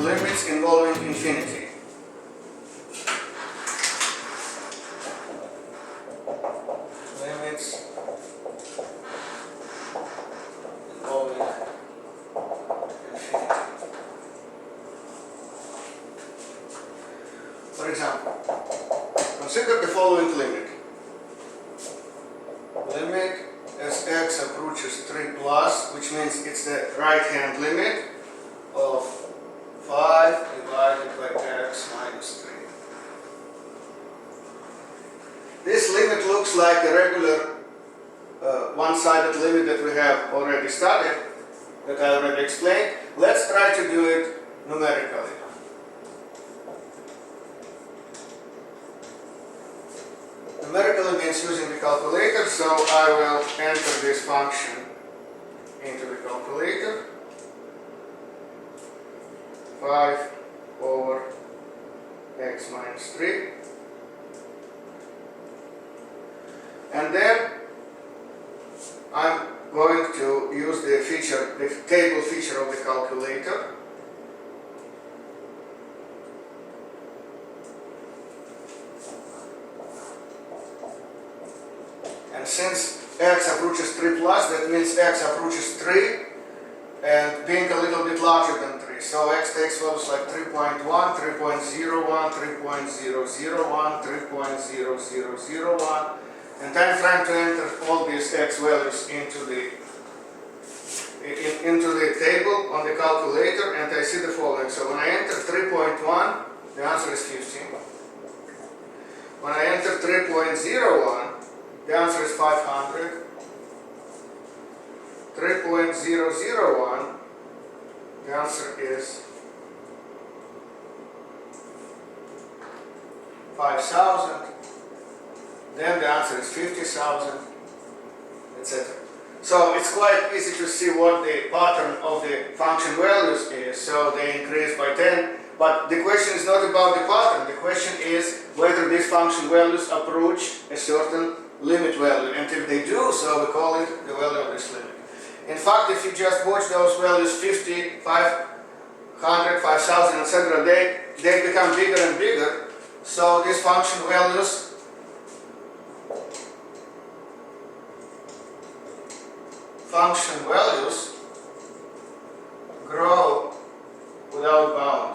limits involving infinity. Limits involving infinity. For example, consider the following limit. Limit as x approaches 3 plus, which means it's the right-hand limit of 5 divided by x minus 3. This limit looks like a regular one-sided limit that we have already studied, that I already explained. Let's try to do it numerically. Numerically means using the calculator, so I will enter this function into the calculator. 5 over x minus 3. And then I'm going to use the table feature of the calculator. And since x approaches 3 plus, that means x approaches 3 and being a little bit larger than 3. So x takes values like 3.1, 3.01, 3.001, 3.0001, and I'm trying to enter all these x values into the table on the calculator, and I see the following. So when I enter 3.1, the answer is 15. When I enter 3.01, the answer is 500. 3.001, the answer is 5,000. Then the answer is 50,000, etc. So it's quite easy to see what the pattern of the function values is. So they increase by 10. But the question is not about the pattern. The question is whether these function values approach a certain limit value. And if they do, so we call it the value of this limit. In fact, if you just watch those values 50, 500, 5,000, etc., they become bigger and bigger. So these function values grow without bound.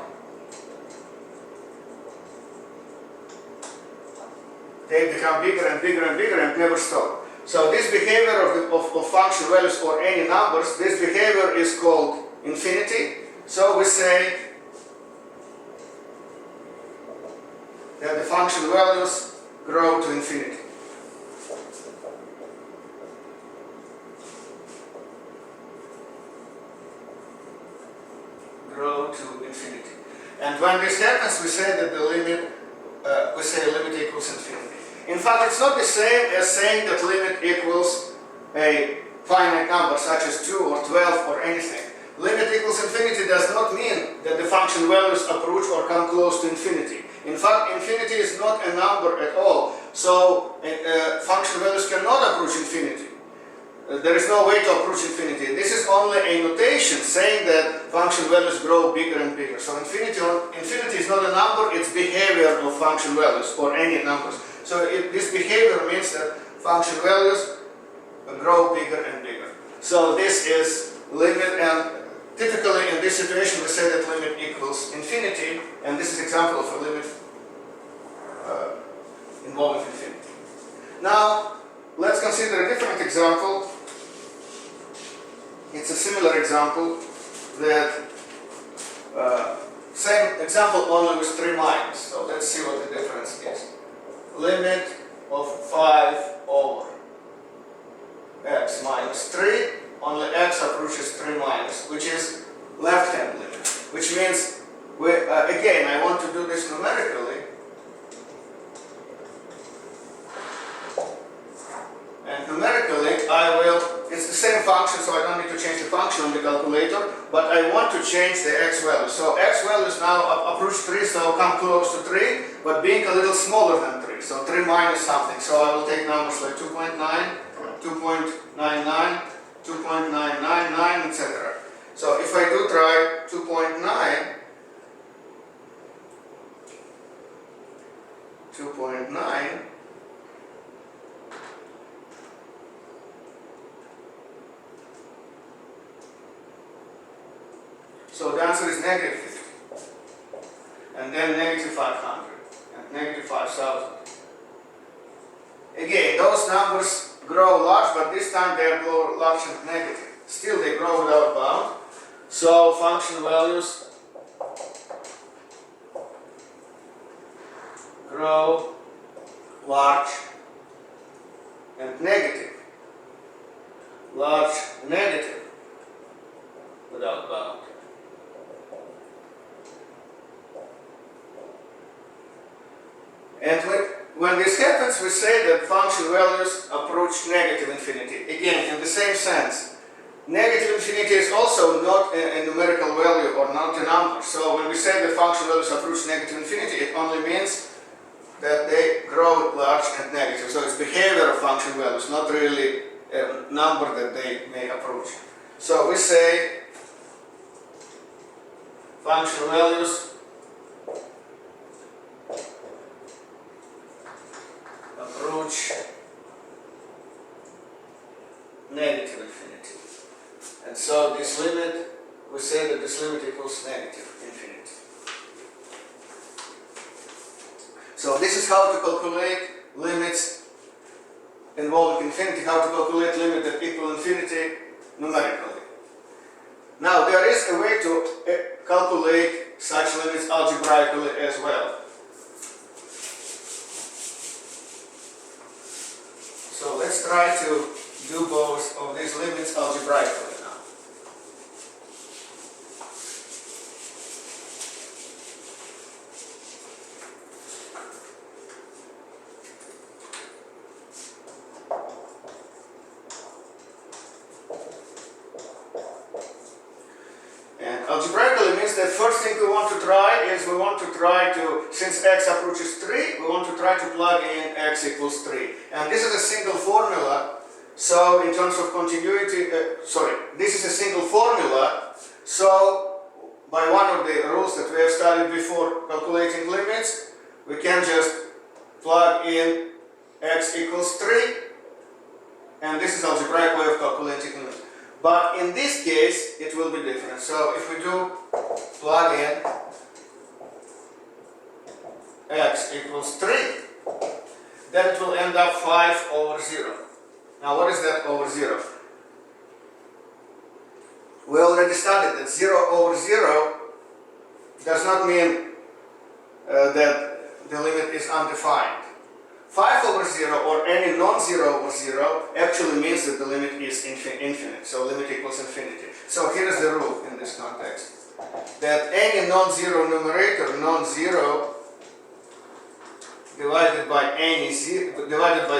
They become bigger and bigger and bigger and never stop. So this behavior of function values or any numbers, this behavior is called infinity. So we say that the function values grow to infinity. Grow to infinity. And when this happens, we say that the limit, limit equals infinity. In fact, it's not the same as saying that limit equals a finite number such as 2 or 12 or anything. Limit equals infinity does not mean that the function values approach or come close to infinity. In fact, infinity is not a number at all. So function values cannot approach infinity. There is no way to approach infinity. This is only a notation saying that function values grow bigger and bigger. So infinity is not a number, it's behavior of function values or any numbers. So this behavior means that function values grow bigger and bigger. So this is limit, and typically in this situation we say that limit equals infinity, and this is example of a limit involving infinity. Now let's consider a different example. It's a similar example that same example only with 3 minus. So let's see what the difference is. Limit of 5 over x minus 3, only x approaches 3 minus, which is left-hand limit, which means, again, I want to do this numerically, and numerically it's the same function, so I don't need to change the function on the calculator, but I want to change the x value. So x values now approach 3, so come close to 3, but being a little smaller than 3, so 3 minus something. So I will take numbers like 2.9, 2.99, 2.999, etc. So if I do try 2.9, 2.9. So the answer is negative 50. And then negative 500 and negative 5,000. Again, those numbers grow large, but this time they grow large and negative. Still they grow without bound. So function values grow large and negative. Large, negative, without bound. And when this happens, we say that function values approach negative infinity. Again, in the same sense. Negative infinity is also not a numerical value or not a number. So when we say that function values approach negative infinity, it only means that they grow large and negative. So it's behavior of function values, not really a number that they may approach. So we say function values approach negative infinity. And so this limit, we say that this limit equals negative infinity. So this is how to calculate limits involving infinity, how to calculate limit that equal infinity numerically. Now there is a way to calculate such limits algebraically as well. So let's try to do both of these limits algebraically now. And algebraically means that first thing we want to try is since x approaches 3, we want to try to plug in x equals 3. And this is a single formula. So in terms of continuity, this is a single formula. So by one of the rules that we have studied before calculating limits, we can just plug in x equals 3. And this is algebraic way of calculating limits. But in this case, it will be different. So if we do plug in x equals 3, then it will end up 5 over 0. Now what is that over 0? We already studied that 0 over 0 does not mean that the limit is undefined. 5 over 0 or any non-zero over 0 actually means that the limit is infinite, so limit equals infinity. So here is the rule in this context, that any non-zero numerator, non-zero divided by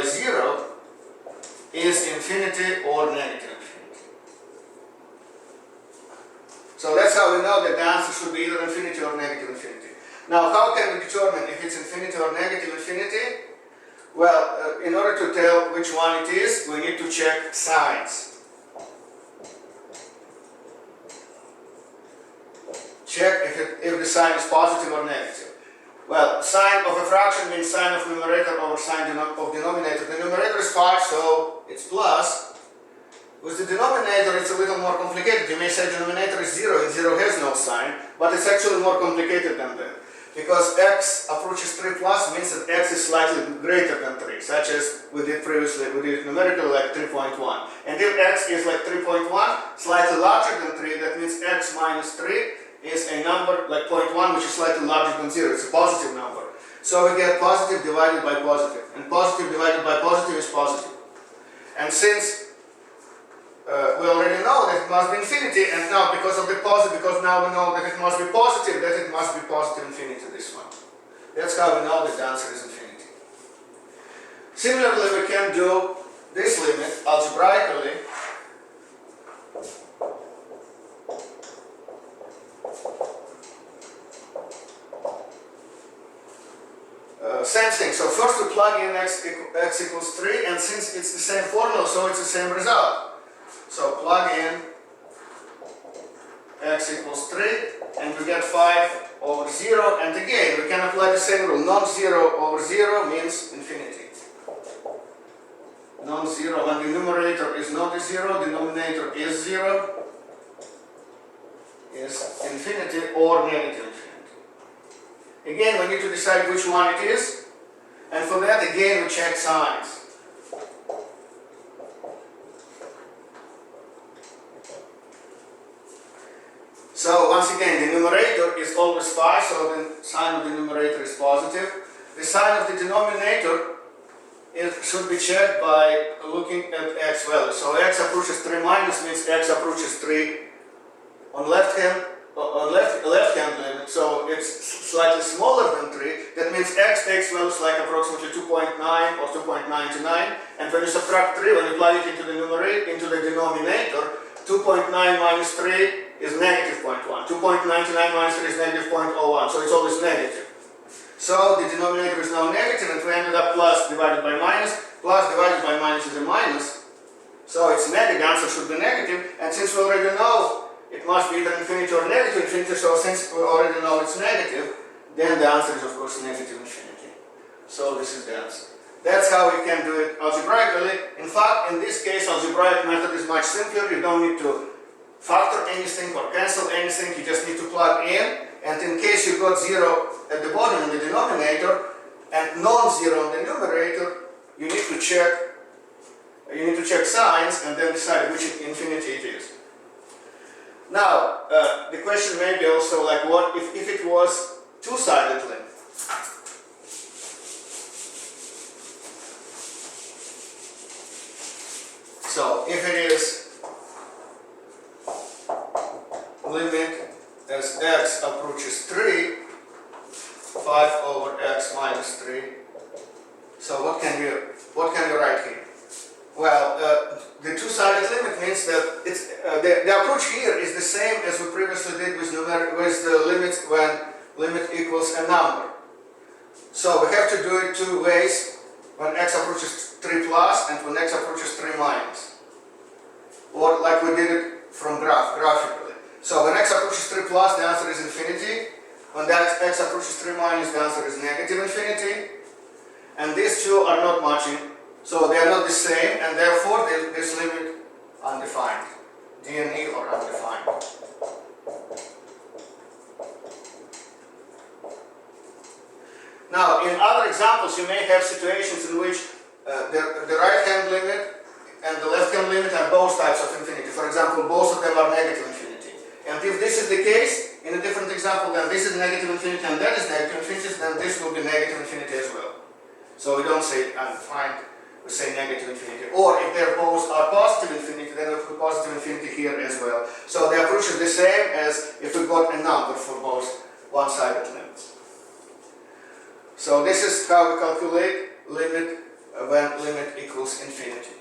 0 is infinity or negative infinity. So that's how we know that the answer should be either infinity or negative infinity. Now how can we determine if it's infinity or negative infinity? Well, in order to tell which one it is, we need to check signs. Check if the sign is positive or negative. Well, sign of a fraction means sign of numerator over sign of denominator. The numerator is 5, so it's plus. With the denominator, it's a little more complicated. You may say the denominator is 0, and 0 has no sign, but it's actually more complicated than that. Because x approaches 3 plus means that x is slightly greater than 3, such as we did previously, we did it numerically like 3.1. And if x is like 3.1, slightly larger than 3, that means x minus 3 is a number like 0.1, which is slightly larger than 0. It's a positive number. So we get positive divided by positive. And positive divided by positive is positive. And since we already know that it must be infinity, and now because of the positive, because now we know that it must be positive, that it must be positive infinity, this one. That's how we know that the answer is infinity. Similarly, we can do this limit algebraically. Same thing. So first we plug in x equals 3, and since it's the same formula, so it's the same result. So plug in x equals 3, and we get 5 over 0, and again we can apply the same rule. Non-zero over 0 means infinity. Non-zero, when the numerator is not a 0, the denominator is 0, is infinity or negative infinity. Again, we need to decide which one it is, and for that again we check signs. So once again, the numerator is always 5, so the sign of the numerator is positive. The sign of the denominator should be checked by looking at x value. So x approaches 3 minus means x approaches 3 on left hand limit, so it's slightly smaller than 3. That means x takes values like approximately 2.9 or 2.99, and when you subtract 3, when you plug it into the denominator, 2.9 minus 3 is negative 0.1. 2.99 minus 3 is negative 0.01, so it's always negative. So the denominator is now negative, and we ended up plus divided by minus. Plus divided by minus is a minus, so it's negative. The answer should be negative, and since we already know it must be either infinity or negative infinity, so since we already know it's negative, then the answer is of course negative infinity. So this is the answer. That's how we can do it algebraically. In fact, in this case, algebraic method is much simpler. You don't need to factor anything or cancel anything. You just need to plug in, and in case you got 0 at the bottom in the denominator and non-zero in the numerator, you need to check signs and then decide which infinity it is. Now, the question may be also like, what if it was two-sided limit? So, if it is limit as x approaches 3, 5 over x minus 3. So what can you write here? Well, the two-sided limit means that it's the approach here is the same as we previously did with the limits when limit equals a number. So we have to do it two ways: when x approaches 3 plus and when x approaches 3 minus, or like we did it from graphically. So when x approaches 3 plus, the answer is infinity. When that x approaches 3 minus, the answer is negative infinity. And these two are not matching, so they are not the same, and therefore this limit undefined, DNE or undefined. Now, in other examples, you may have situations in which the right-hand limit and the left-hand limit are both types of infinity. For example, both of them are negative infinity. And if this is the case, in a different example, then this is negative infinity and that is negative infinity, then this will be negative infinity as well. So we don't say undefined, we say negative infinity. Or if they both are positive infinity, then we put positive infinity here as well. So the approach is the same as if we got a number for both one-sided limits. So this is how we calculate limit when limit equals infinity.